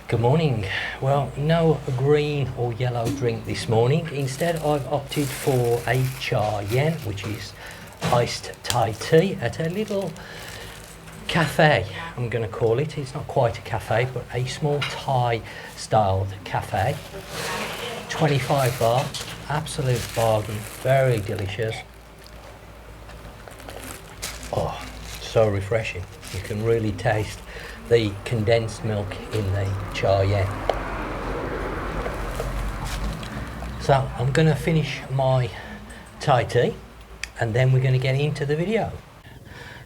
Good morning. Well, no green or yellow drink this morning. Instead, I've opted for a cha yen, which is iced Thai tea at a little cafe, I'm going to call it. It's not quite a cafe, but a small Thai-styled cafe. 25 baht, absolute bargain, very delicious. Oh, so refreshing. You can really taste the condensed milk in the cha yen. So I'm going to finish my Thai tea and then we're going to get into the video.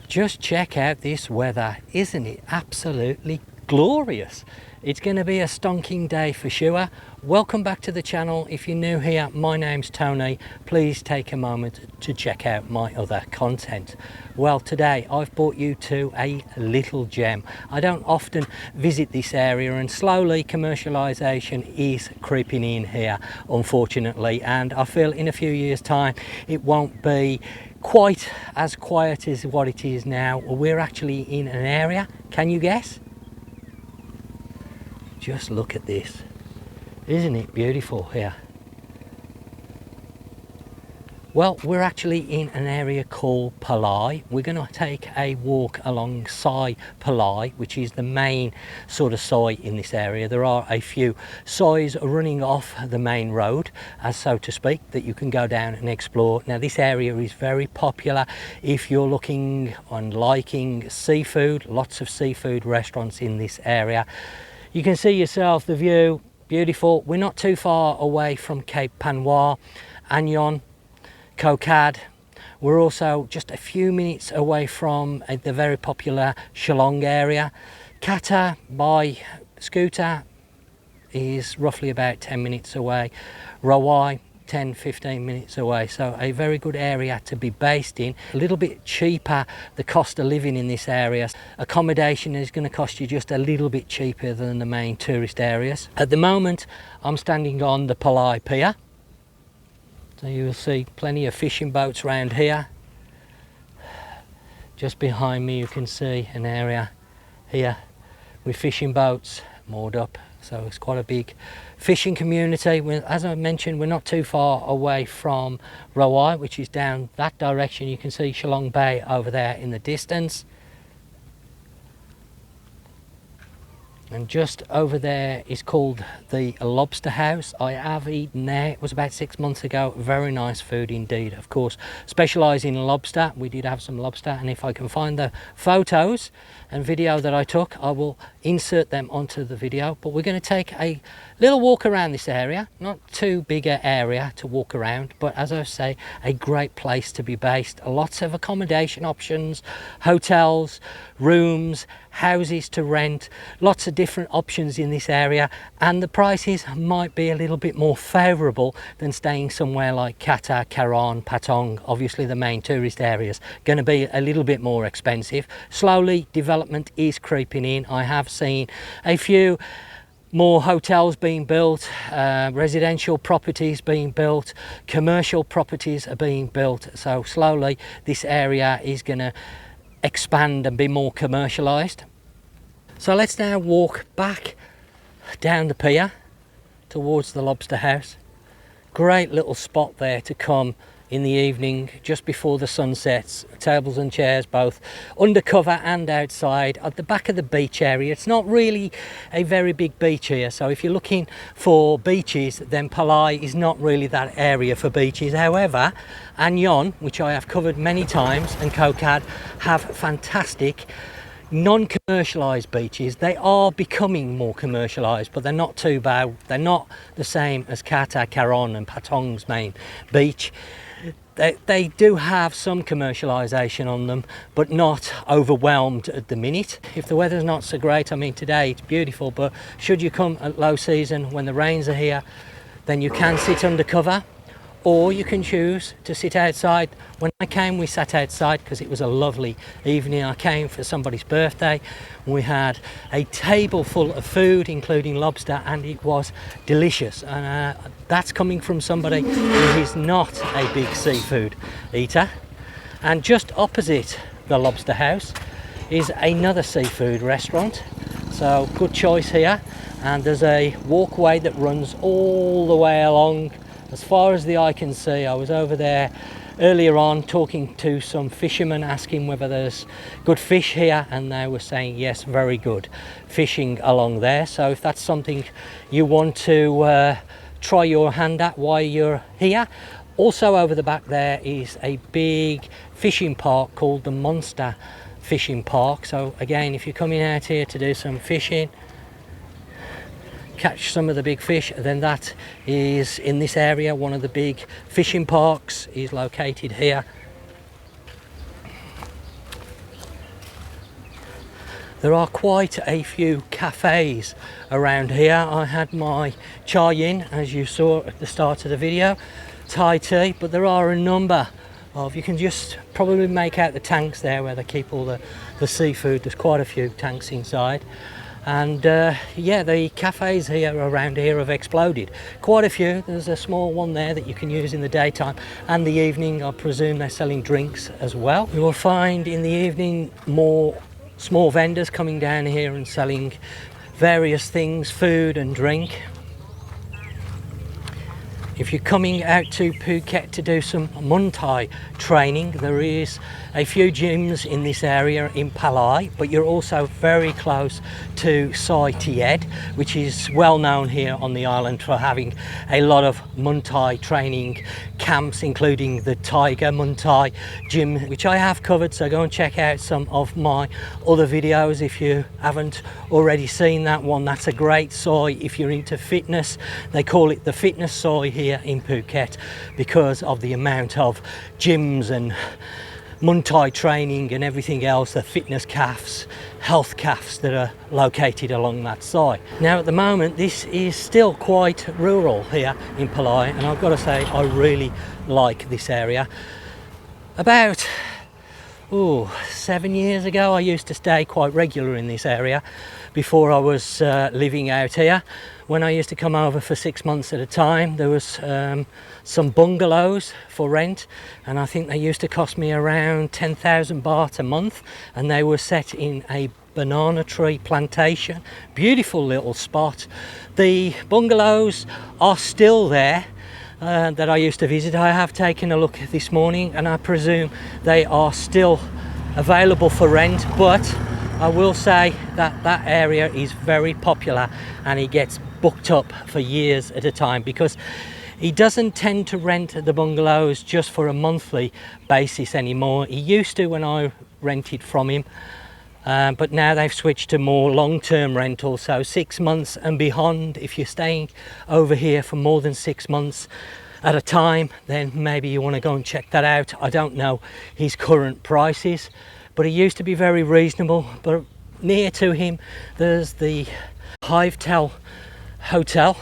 Just check out this weather, isn't it absolutely glorious? It's going to be a stonking day for sure. Welcome back to the channel. If you're new here, my name's Tony. Please take a moment to check out my other content. Well, today I've brought you to a little gem. I don't often visit this area and slowly commercialisation is creeping in here, unfortunately, and I feel in a few years' time it won't be quite as quiet as what it is now. We're actually in an area, can you guess? Just look at this. Isn't it beautiful here? Well, we're actually in an area called Pa Lai. We're going to take a walk along Soi Pa Lai, which is the main sort of soi in this area. There are a few sois running off the main road, as so to speak, that you can go down and explore. Now, this area is very popular if you're looking and liking seafood. Lots of seafood restaurants in this area. You can see yourself the view, beautiful. We're not too far away from Cape Panois, Anyon, Kata. We're also just a few minutes away from the very popular Chalong area. Kata by scooter is roughly about 10 minutes away. Rawai 10-15 minutes away, so a very good area to be based in. A little bit cheaper the cost of living in this area. Accommodation is going to cost you just a little bit cheaper than the main tourist areas. At the moment I'm standing on the Pa Lai pier, so you will see plenty of fishing boats around here. Just behind me you can see an area here with fishing boats moored up, so it's quite a big fishing community. As I mentioned, we're not too far away from Rawai, which is down that direction. You can see Chalong Bay over there in the distance. And just over there is called the Lobster House. I have eaten there. It was about 6 months ago. Very nice food indeed. Of course, specialising in lobster. We did have some lobster, and if I can find the photos and video that I took, I will insert them onto the video. But we're going to take a little walk around this area. Not too big an area to walk around, but as I say, a great place to be based. Lots of accommodation options, hotels, rooms, houses to rent, lots of different options in this area, and the prices might be a little bit more favourable than staying somewhere like Kata, Karon, Patong. Obviously the main tourist areas going to be a little bit more expensive. Slowly development is creeping in. I have seen a few more hotels being built, residential properties being built, commercial properties are being built, so slowly this area is going to expand and be more commercialised. So let's now walk back down the pier towards the Lobster House. Great little spot there to come in the evening just before the sun sets. Tables and chairs both undercover and outside at the back of the beach area. It's not really a very big beach here, so if you're looking for beaches, then Pa Lai is not really that area for beaches. However, Anyon, which I have covered many times, and Kata have fantastic non-commercialised beaches. They are becoming more commercialised, but they're not too bad. They're not the same as Kata, Karon and Patong's main beach. They do have some commercialisation on them, but not overwhelmed at the minute. If the weather's not so great, I mean today it's beautiful, but should you come at low season when the rains are here, then you can sit under cover, or you can choose to sit outside. When I came, we sat outside because it was a lovely evening. I came for somebody's birthday. We had a table full of food, including lobster, and it was delicious. And that's coming from somebody who is not a big seafood eater. And just opposite the Lobster House is another seafood restaurant. So good choice here. and there's a walkway that runs all the way along as far as the eye can see. I was over there earlier on talking to some fishermen, asking whether there's good fish here, and they were saying yes, very good fishing along there. So if that's something you want to try your hand at while you're here. Also over the back there is a big fishing park called the Monster Fishing Park. So again, if you're coming out here to do some fishing, catch some of the big fish, then that is in this area. One of the big fishing parks is located here. There are quite a few cafes around here. I had my chai yin, as you saw at the start of the video, Thai tea, but there are a number of, you can just probably make out the tanks there where they keep all the seafood. There's quite a few tanks inside. And yeah, the cafes here around here have exploded. Quite a few. There's a small one there that you can use in the daytime and the evening. I presume they're selling drinks as well. You will find in the evening more small vendors coming down here and selling various things, food and drink. If you're coming out to Phuket to do some Muay Thai training, there is a few gyms in this area in Pa Lai, but you're also very close to Soi Pa Lai, which is well known here on the island for having a lot of Muay Thai training camps, including the Tiger Muay Thai gym, which I have covered. So go and check out some of my other videos if you haven't already seen that one. That's a great Soi if you're into fitness. They call it the fitness Soi here in Phuket because of the amount of gyms and Muay Thai training and everything else, the fitness cafes, health cafes that are located along that side. Now at the moment this is still quite rural here in Pa Lai, and I've got to say I really like this area. About 7 years ago I used to stay quite regular in this area before I was living out here. When I used to come over for 6 months at a time, there was some bungalows for rent, and I think they used to cost me around 10,000 baht a month, and they were set in a banana tree plantation. Beautiful little spot. The bungalows are still there that I used to visit. I have taken a look this morning and I presume they are still available for rent, but I will say that that area is very popular and it gets booked up for years at a time, because he doesn't tend to rent the bungalows just for a monthly basis anymore. He used to when I rented from him, but now they've switched to more long-term rental, so 6 months and beyond. If you're staying over here for more than 6 months at a time, then maybe you want to go and check that out. I don't know his current prices, but he used to be very reasonable. But near to him there's the Hivetel Hotel,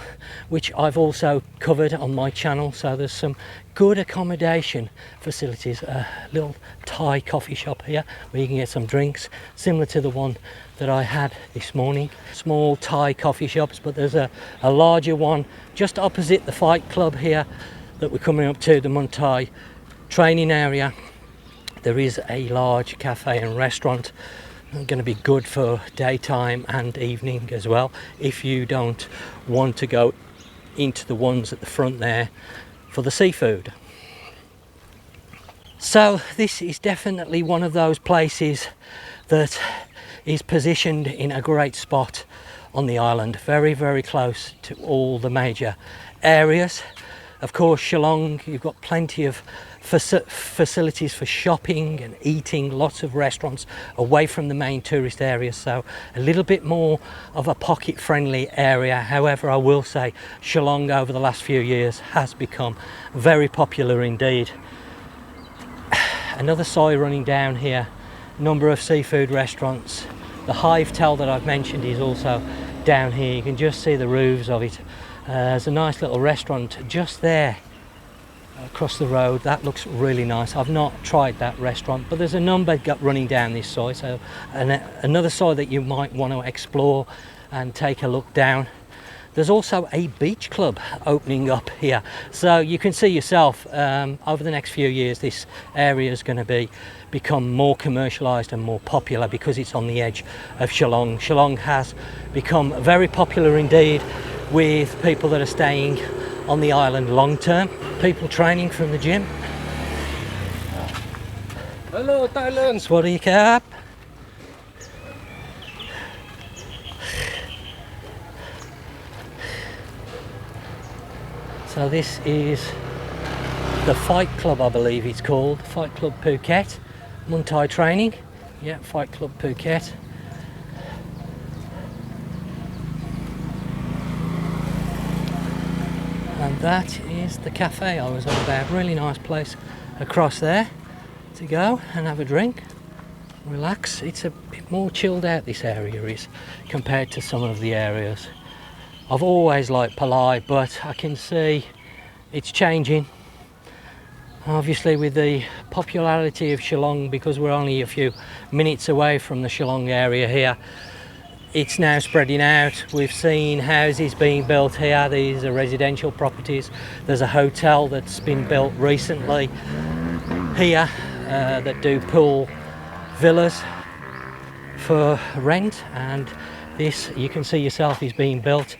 which I've also covered on my channel. So there's some good accommodation facilities. A little Thai coffee shop here where you can get some drinks similar to the one that I had this morning. Small Thai coffee shops, but there's a larger one just opposite the fight club here that we're coming up to, the Muay Thai training area. There is a large cafe and restaurant, going to be good for daytime and evening as well, if you don't want to go into the ones at the front there for the seafood. So this is definitely one of those places that is positioned in a great spot on the island, very, very close to all the major areas. Of course, Chalong, you've got plenty of facilities for shopping and eating, lots of restaurants away from the main tourist areas, so a little bit more of a pocket friendly area. However, I will say Chalong over the last few years has become very popular indeed. Another soi running down here, number of seafood restaurants. The Hivetel that I've mentioned is also down here. You can just see the roofs of it. There's a nice little restaurant just there across the road. That looks really nice. I've not tried that restaurant, but there's a number running down this soi, so another soi that you might want to explore and take a look down. There's also a beach club opening up here, so you can see yourself over the next few years this area is going to become more commercialised and more popular because it's on the edge of Chalong. Chalong has become very popular indeed with people that are staying on the island long term, people training from the gym. Hello Thailand. Swadee Kap. So this is the Fight Club, I believe it's called, Fight Club Phuket, Muay Thai training, yeah, Fight Club Phuket. And that is the cafe I was on about, really nice place across there to go and have a drink, relax. It's a bit more chilled out, this area is, compared to some of the areas. I've always liked Pa Lai, but I can see it's changing. Obviously with the popularity of Chalong, because we're only a few minutes away from the Chalong area here, it's now spreading out. We've seen houses being built here, these are residential properties. There's a hotel that's been built recently here that do pool villas for rent, and this, you can see yourself, is being built.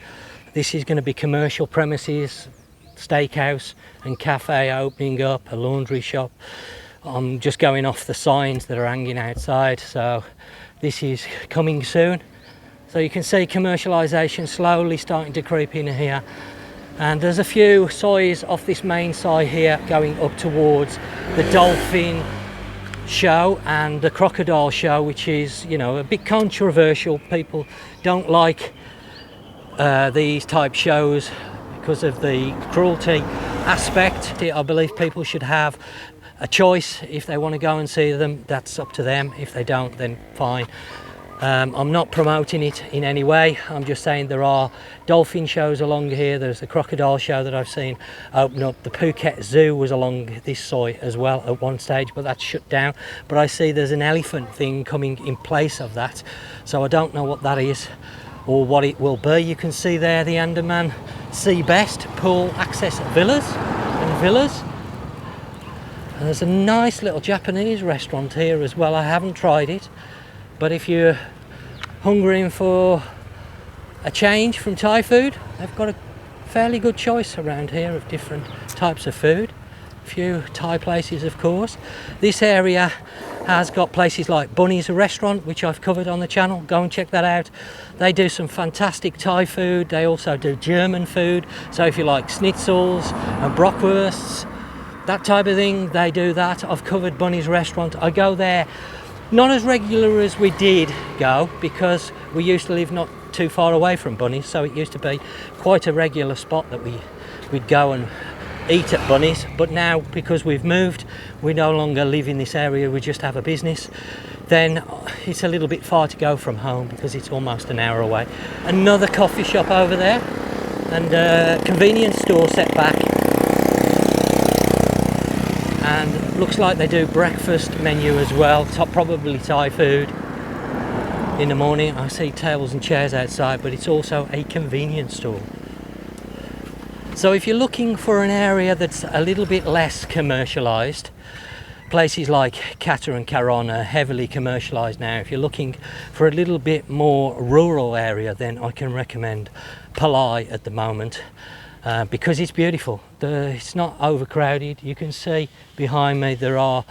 This is going to be commercial premises, steakhouse and cafe opening up, a laundry shop. I'm just going off the signs that are hanging outside, so this is coming soon. So you can see commercialisation slowly starting to creep in here, and there's a few sois off this main side here going up towards the dolphin show and the crocodile show, which is, you know, a bit controversial. People don't like these type shows because of the cruelty aspect. I believe people should have a choice. If they want to go and see them, that's up to them. If they don't, then fine. I'm not promoting it in any way. I'm just saying there are dolphin shows along here. There's the crocodile show that I've seen open up. The Phuket Zoo was along this side as well at one stage, but that's shut down. But I see there's an elephant thing coming in place of that, so I don't know what that is or what it will be. You can see there the Andaman Sea Best pool access villas and villas. And there's a nice little Japanese restaurant here as well. I haven't tried it, but if you're hungering for a change from Thai food, they've got a fairly good choice around here of different types of food. A few Thai places, of course. This area has got places like Bunny's restaurant, which I've covered on the channel. Go and check that out. They do some fantastic Thai food. They also do German food. So if you like schnitzels and bratwursts, that type of thing, they do that. I've covered Bunny's restaurant. I go there not as regular as we did go, because we used to live not too far away from Bunny's, so it used to be quite a regular spot that we'd go and eat at Bunny's. But now, because we've moved, we no longer live in this area, we just have a business, then it's a little bit far to go from home because it's almost an hour away. Another coffee shop over there and a convenience store set back, and looks like they do breakfast menu as well, probably Thai food in the morning. I see tables and chairs outside, but it's also a convenience store. So if you're looking for an area that's a little bit less commercialised, places like Kata and Karon are heavily commercialised now. If you're looking for a little bit more rural area, then I can recommend Pa Lai at the moment. Because it's beautiful. It's not overcrowded. You can see behind me there are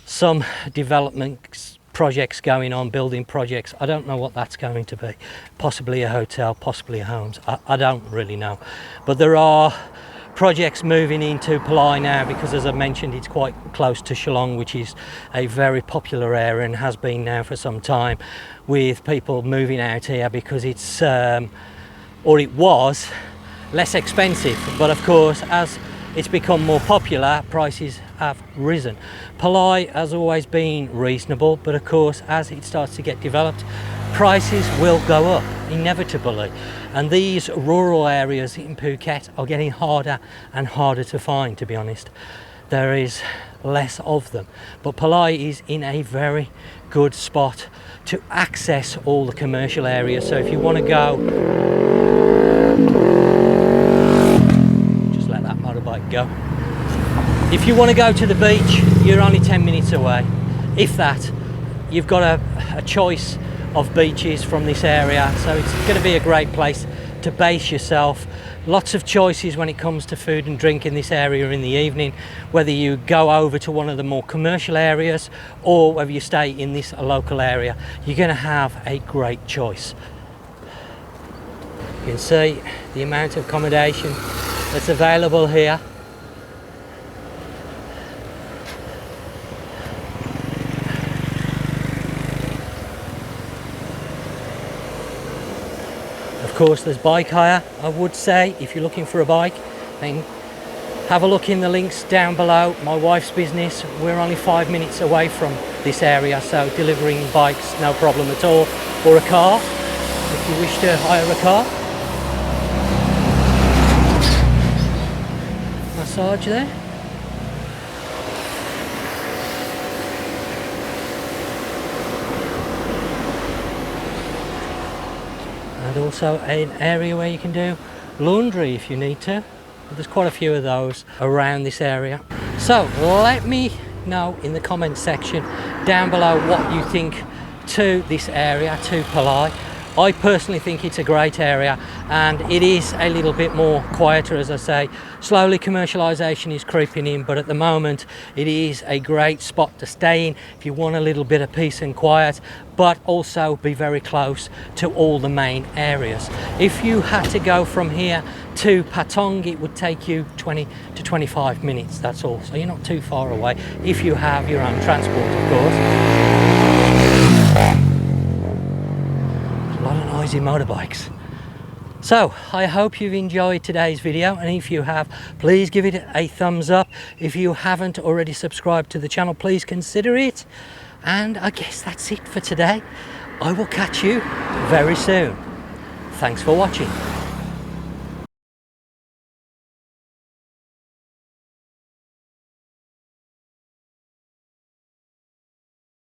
some development projects going on, building projects. I don't know what that's going to be. Possibly a hotel, possibly a homes. I don't really know. But there are projects moving into Pa Lai now, because as I mentioned, it's quite close to Chalong, which is a very popular area and has been now for some time, with people moving out here because it's, or it was, less expensive. But of course, as it's become more popular, prices have risen. Pa Lai has always been reasonable, but of course, as it starts to get developed, prices will go up inevitably. And these rural areas in Phuket are getting harder and harder to find, to be honest. There is less of them. But Pa Lai is in a very good spot to access all the commercial areas. So if you want to go Just let that motorbike go. If you want to go to the beach, you're only 10 minutes away, if that. You've got a choice of beaches from this area, so it's going to be a great place to base yourself. Lots of choices when it comes to food and drink in this area in the evening, whether you go over to one of the more commercial areas or whether you stay in this local area. You're going to have a great choice. You can see the amount of accommodation that's available here. Of course, there's bike hire. I would say if you're looking for a bike, then have a look in the links down below. My wife's business, we're only 5 minutes away from this area, so delivering bikes, no problem at all. Or a car, if you wish to hire a car. Massage there. And also an area where you can do laundry if you need to. There's quite a few of those around this area. So let me know in the comment section down below what you think to this area, to Pa Lai. I personally think it's a great area, and it is a little bit more quieter, as I say. Slowly commercialisation is creeping in, but at the moment it is a great spot to stay in if you want a little bit of peace and quiet, but also be very close to all the main areas. If you had to go from here to Patong, it would take you 20 to 25 minutes, that's all. So you're not too far away if you have your own transport, of course. A lot of noisy motorbikes. So I hope you've enjoyed today's video, and if you have, please give it a thumbs up. If you haven't already subscribed to the channel, please consider it. And I guess that's it for today. I will catch you very soon. Thanks for watching.